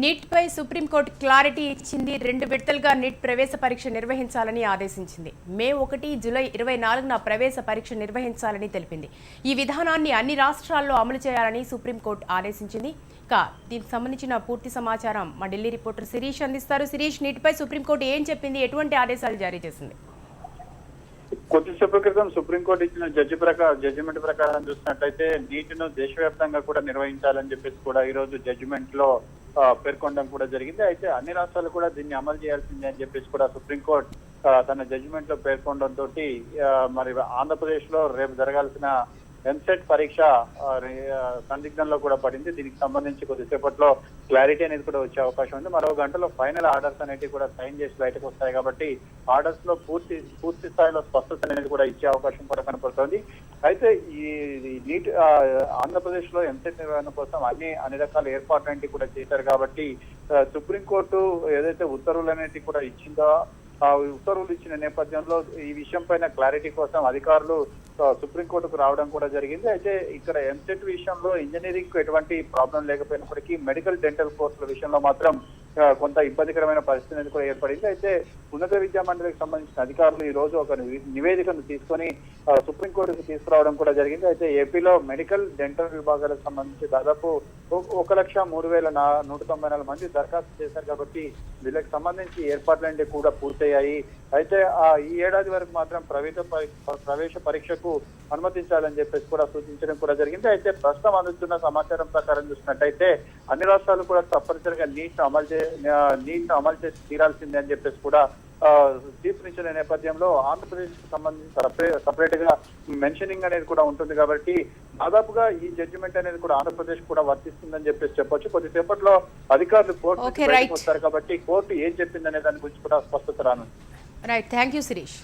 Neat పై supreme court clarity ఇచ్చింది. 2 విడతలుగా neat ప్రవేశ పరీక్ష నిర్వహించాలని ఆదేశించింది. మే 1, జూలై 24న ప్రవేశ పరీక్ష నిర్వహించాలని తెలిపింది. ఈ విధానాన్ని అన్ని రాష్ట్రాల్లో అమలు చేయాలని సుప్రీంకోర్టు ఆదేశించింది. దీనికి సంబంధించిన పూర్తి సమాచారం మా ఢిల్లీ రిపోర్టర్ శిరీష్ అందిస్తారు. శిరీష్, నీట్ పై సుప్రీంకోర్టు ఏం చెప్పింది, ఎటువంటి ఆదేశాలు జారీ చేసింది? కొద్దిసేపు క్రితం సుప్రీంకోర్టు ఇచ్చిన జడ్జిమెంట్ ప్రకారం చూసినట్లయితే నీటిను దేశవ్యాప్తంగా కూడా నిర్వహించాలని చెప్పేసి కూడా ఈ రోజు జడ్జిమెంట్ లో పేర్కొనడం కూడా జరిగింది. అయితే అన్ని రాష్ట్రాలు కూడా దీన్ని అమలు చేయాల్సిందే అని చెప్పేసి కూడా సుప్రీంకోర్టు తన జడ్జిమెంట్ లో పేర్కొనడంతో మరి ఆంధ్రప్రదేశ్ లో రేపు జరగాల్సిన ఎంసెట్ పరీక్ష సందిగ్ధంలో కూడా పడింది. దీనికి సంబంధించి కొద్దిసేపట్లో క్లారిటీ అనేది కూడా వచ్చే అవకాశం ఉంది. మరో గంటలో ఫైనల్ ఆర్డర్స్ అనేవి కూడా సైన్ చేసి బయటకు వస్తాయి కాబట్టి ఆర్డర్స్ లో పూర్తి స్థాయిలో స్పష్టత అనేది కూడా ఇచ్చే అవకాశం కూడా కనపడుతోంది. అయితే ఈ నీట్ ఆంధ్రప్రదేశ్ లో ఎంసెట్ నిర్వహణ కోసం అన్ని రకాల ఏర్పాట్లు కూడా చేశారు కాబట్టి సుప్రీంకోర్టు ఏదైతే ఉత్తర్వులు అనేవి కూడా ఇచ్చిందో ఆ ఉత్తర్వులు ఇచ్చిన నేపథ్యంలో ఈ విషయం పైన క్లారిటీ కోసం అధికారులు సుప్రీంకోర్టుకు రావడం కూడా జరిగింది. అయితే ఇక్కడ ఎంసెట్ విషయంలో ఇంజనీరింగ్ కు ఎటువంటి ప్రాబ్లం లేకపోయినప్పటికీ మెడికల్ డెంటల్ కోర్సుల విషయంలో మాత్రం కొంత ఇబ్బందికరమైన పరిస్థితి అనేది కూడా ఏర్పడింది. అయితే ఉన్నత విద్యా మండలికి సంబంధించిన అధికారులు ఈ రోజు ఒక నివేదికను తీసుకొని సుప్రీంకోర్టుకు తీసుకురావడం కూడా జరిగింది. అయితే ఏపీలో మెడికల్ డెంటల్ విభాగాలకు సంబంధించి దాదాపు 1,03,194 మంది దరఖాస్తు చేశారు కాబట్టి వీళ్ళకి సంబంధించి ఏర్పాట్లన్నీ కూడా పూర్తయ్యాయి. అయితే ఈ ఏడాది వరకు మాత్రం ప్రవేశ పరీక్షకు అనుమతించాలని చెప్పేసి కూడా సూచించడం కూడా జరిగింది. అయితే ప్రస్తుతం అందుతున్న సమాచారం ప్రకారం చూసినట్టయితే అన్ని రాష్ట్రాలు కూడా తప్పనిసరిగా నీట్ అమలు చేసి తీరాల్సిందే అని చెప్పేసి కూడా తీర్పునిచ్చిన నేపథ్యంలో ఆంధ్రప్రదేశ్ కు సంబంధించి సపరేట్ గా మెన్షనింగ్ అనేది కూడా ఉంటుంది కాబట్టి దాదాపుగా ఈ జడ్జిమెంట్ అనేది కూడా ఆంధ్రప్రదేశ్ కూడా వర్తిస్తుందని చెప్పేసి చెప్పొచ్చు. కొద్దిసేపట్లో అధికారులు కోర్టు వస్తారు కాబట్టి కోర్టు ఏం చెప్పిందనే దాని గురించి కూడా స్పష్టత రానుంది. Right, thank you Sirish.